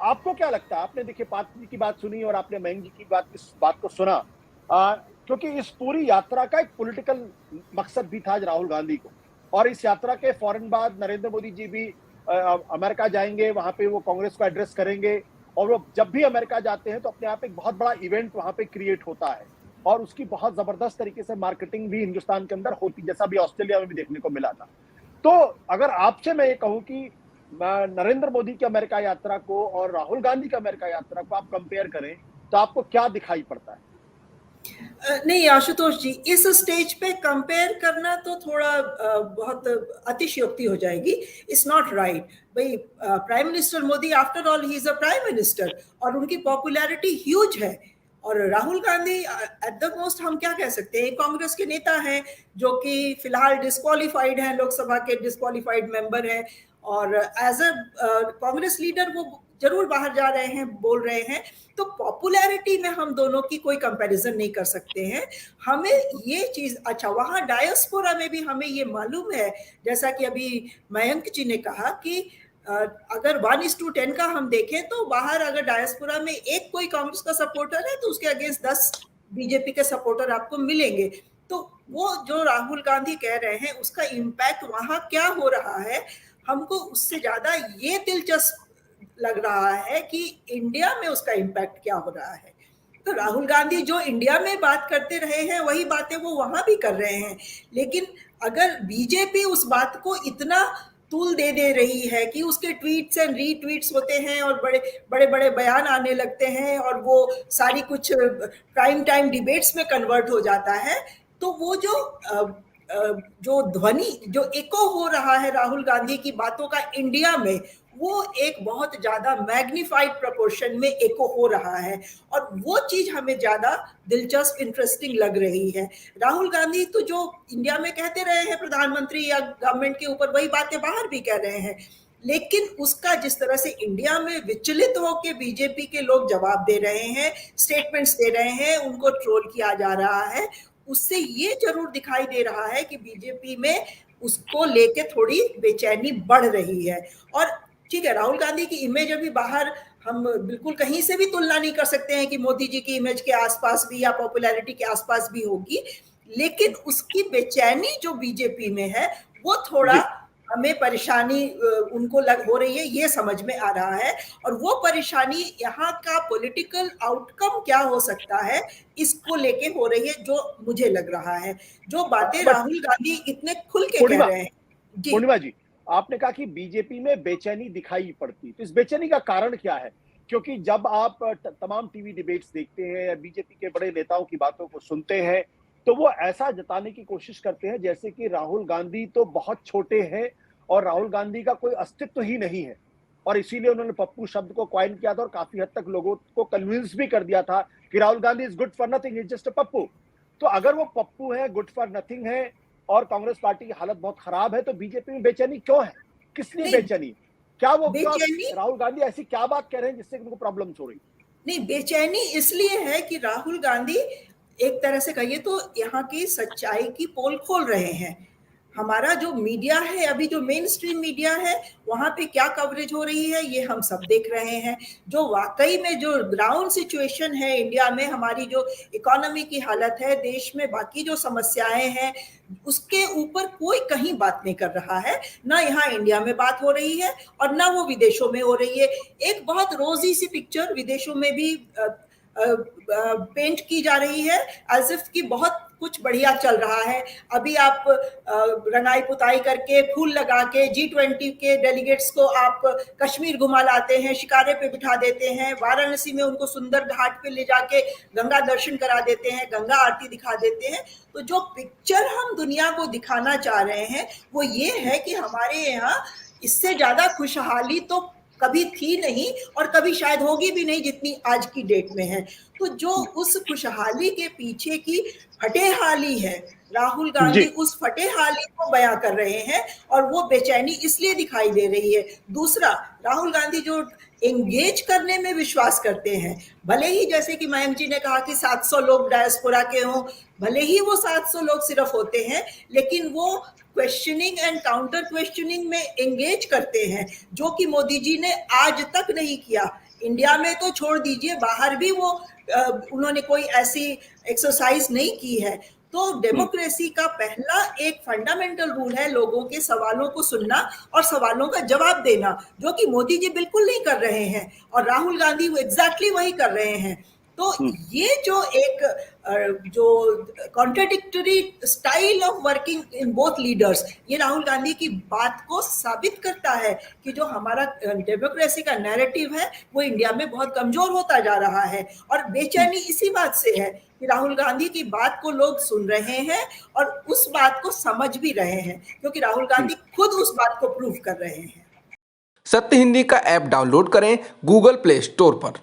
आपको क्या लगता है? आपने देखिए पात्र जी की बात सुनी और आपने मयंक जी की बात, इस बात को सुना, क्योंकि इस पूरी यात्रा का एक पॉलिटिकल मकसद भी था आज राहुल गांधी को, और इस यात्रा के फौरन बाद नरेंद्र मोदी जी भी अमेरिका जाएंगे, वहां पे वो कांग्रेस को एड्रेस करेंगे, और वो जब भी अमेरिका जाते हैं तो अपने आप एक बहुत बड़ा इवेंट वहां पे क्रिएट होता है, और उसकी बहुत जबरदस्त तरीके से मार्केटिंग भी हिंदुस्तान के अंदर होती, जैसा भी ऑस्ट्रेलिया में भी देखने को मिला था। तो अगर आपसे मैं ये कहूं कि नरेंद्र मोदी की अमेरिका यात्रा को और राहुल गांधी की अमेरिका यात्रा को आप कंपेयर करें, तो आपको क्या दिखाई पड़ता है? नहीं आशुतोष जी, इस स्टेज पे कंपेयर करना तो थोड़ा बहुत अतिशयोक्ति हो जाएगी। इट्स नॉट राइट भाई। Prime minister Modi after all he is a prime minister और उनकी पॉपुलैरिटी ह्यूज है। और Rahul Gandhi at the most हम क्या कह सकते हैं, कांग्रेस के नेता हैं जो कि फिलहाल डिस्क्वालिफाइड हैं, लोकसभा के डिस्क्वालिफाइड मेंबर हैं, और एज अ कांग्रेस लीडर वो जरूर बाहर जा रहे हैं, बोल रहे हैं। तो पॉपुलैरिटी में हम दोनों की कोई कंपैरिजन नहीं कर सकते हैं। हमें ये चीज, अच्छा वहां डायस्पोरा में भी हमें ये मालूम है, जैसा कि अभी मयंक जी ने कहा कि अगर 1:10 का हम देखें तो बाहर अगर डायस्पोरा में एक कोई कांग्रेस का सपोर्टर है तो उसके अगेंस्ट 10 बीजेपी के सपोर्टर आपको मिलेंगे। तो वो जो राहुल गांधी कह रहे हैं उसका इम्पैक्ट वहां क्या हो रहा है, हमको उससे ज्यादा ये दिलचस्प लग रहा है कि इंडिया में उसका इम्पैक्ट क्या हो रहा है। तो राहुल गांधी जो इंडिया में बात करते रहे हैं वही बातें वो वहां भी कर रहे हैं, लेकिन अगर बीजेपी उस बात को इतना तूल दे रही है कि उसके ट्वीट्स एंड रीट्वीट्स होते हैं और बड़े बड़े बड़े बयान आने लगते हैं और वो सारी कुछ प्राइम टाइम डिबेट्स में कन्वर्ट हो जाता है, तो वो जो ध्वनि जो इको हो रहा है राहुल गांधी की बातों का इंडिया में, वो एक बहुत ज्यादा मैग्निफाइड प्रोपोर्शन में एको हो रहा है, और वो चीज हमें ज्यादा दिलचस्प इंटरेस्टिंग लग रही है। राहुल गांधी तो जो इंडिया में कहते रहे हैं प्रधानमंत्री या गवर्नमेंट के ऊपर, वही बातें बाहर भी कह रहे हैं, लेकिन उसका जिस तरह से इंडिया में विचलित होकर बीजेपी के लोग जवाब दे रहे हैं, स्टेटमेंट्स दे रहे हैं, उनको ट्रोल किया जा रहा है, उससे ये जरूर दिखाई दे रहा है कि बीजेपी में उसको लेके थोड़ी बेचैनी बढ़ रही है। और ठीक है, राहुल गांधी की इमेज अभी बाहर हम बिल्कुल कहीं से भी तुलना नहीं कर सकते हैं कि मोदी जी की इमेज के आसपास भी या पॉपुलैरिटी के आसपास भी होगी, लेकिन उसकी बेचैनी जो बीजेपी में है वो थोड़ा हमें परेशानी उनको हो रही है, ये समझ में आ रहा है। और वो परेशानी यहाँ का पॉलिटिकल आउटकम क्या हो सकता है इसको लेके हो रही है, जो मुझे लग रहा है। जो बातें राहुल गांधी इतने खुल के कह रहे हैं। जी पूर्णिमा जी, आपने कहा कि बीजेपी में बेचैनी दिखाई पड़ती, तो इस बेचैनी का कारण क्या है? क्योंकि जब आप तमाम टीवी डिबेट्स देखते हैं या बीजेपी के बड़े नेताओं की बातों को सुनते हैं, तो वो ऐसा जताने की कोशिश करते हैं जैसे कि राहुल गांधी तो बहुत छोटे हैं और राहुल गांधी का कोई अस्तित्व ही नहीं है, और इसीलिए उन्होंने पप्पू शब्द को क्वाइन किया था और काफी हद तक लोगों को कन्विंस भी कर दिया था कि Rahul Gandhi is good for nothing, is just a Pappu. तो अगर वो पप्पू है, गुड फॉर नथिंग है, और कांग्रेस पार्टी की हालत बहुत खराब है, तो बीजेपी में बेचैनी क्यों है? किस लिए बेचैनी? क्या वो बेचैनी राहुल गांधी ऐसी क्या बात कह रहे हैं जिससे उनको प्रॉब्लम्स हो रही? नहीं, बेचैनी इसलिए है कि राहुल गांधी एक तरह से कहिए तो यहाँ की सच्चाई की पोल खोल रहे हैं। हमारा जो मीडिया है, अभी जो मेन स्ट्रीम मीडिया है, वहां पे क्या कवरेज हो रही है ये हम सब देख रहे हैं। जो वाकई में जो ग्राउंड सिचुएशन है इंडिया में, हमारी जो इकोनॉमी की हालत है, देश में बाकी जो समस्याएं हैं, उसके ऊपर कोई कहीं बात नहीं कर रहा है। ना यहाँ इंडिया में बात हो रही है और ना वो विदेशों में हो रही है। एक बहुत रोजी सी पिक्चर विदेशों में भी पेंट की जा रही है, एज इफ कि बहुत कुछ बढ़िया चल रहा है। अभी आप रंगाई पुताई करके, फूल लगा के G20 के डेलीगेट्स को आप कश्मीर घुमा लाते हैं, शिकारे पे बिठा देते हैं, वाराणसी में उनको सुंदर घाट पे ले जाके गंगा दर्शन करा देते हैं, गंगा आरती दिखा देते हैं। तो जो पिक्चर हम दुनिया को दिखाना चाह रहे हैं वो ये है कि हमारे यहाँ इससे ज्यादा खुशहाली तो कभी थी नहीं और कभी शायद होगी भी नहीं जितनी आज की डेट में है। तो जो उस खुशहाली के पीछे की फटेहाली है, राहुल गांधी जी। उस फटे हाली को बयां कर रहे हैं और वो बेचैनी इसलिए दिखाई दे रही है। दूसरा, राहुल गांधी जो एंगेज करने में विश्वास करते हैं, भले ही जैसे कि मयंक जी ने कहा कि 700 लोग डायस्पोरा के हों, भले ही वो 700 लोग सिर्फ होते हैं, लेकिन वो क्वेश्चनिंग एंड काउंटर क्वेश्चनिंग में एंगेज करते हैं, जो कि मोदी जी ने आज तक नहीं किया। इंडिया में तो छोड़ दीजिए, बाहर भी वो उन्होंने कोई ऐसी एक्सरसाइज नहीं की है। तो डेमोक्रेसी का पहला एक फंडामेंटल रूल है लोगों के सवालों को सुनना और सवालों का जवाब देना, जो कि मोदी जी बिल्कुल नहीं कर रहे हैं और राहुल गांधी वो एग्जैक्टली वही कर रहे हैं। तो ये जो एक जो contradictory style of working in both leaders, ये राहुल गांधी की बात को साबित करता है कि जो हमारा डेमोक्रेसी का नैरेटिव है वो इंडिया में बहुत कमजोर होता जा रहा है। और बेचैनी इसी बात से है कि राहुल गांधी की बात को लोग सुन रहे हैं और उस बात को समझ भी रहे हैं, क्योंकि राहुल गांधी खुद उस बात को प्रूव कर रहे हैं। सत्य हिंदी का ऐप डाउनलोड करें गूगल प्ले स्टोर पर।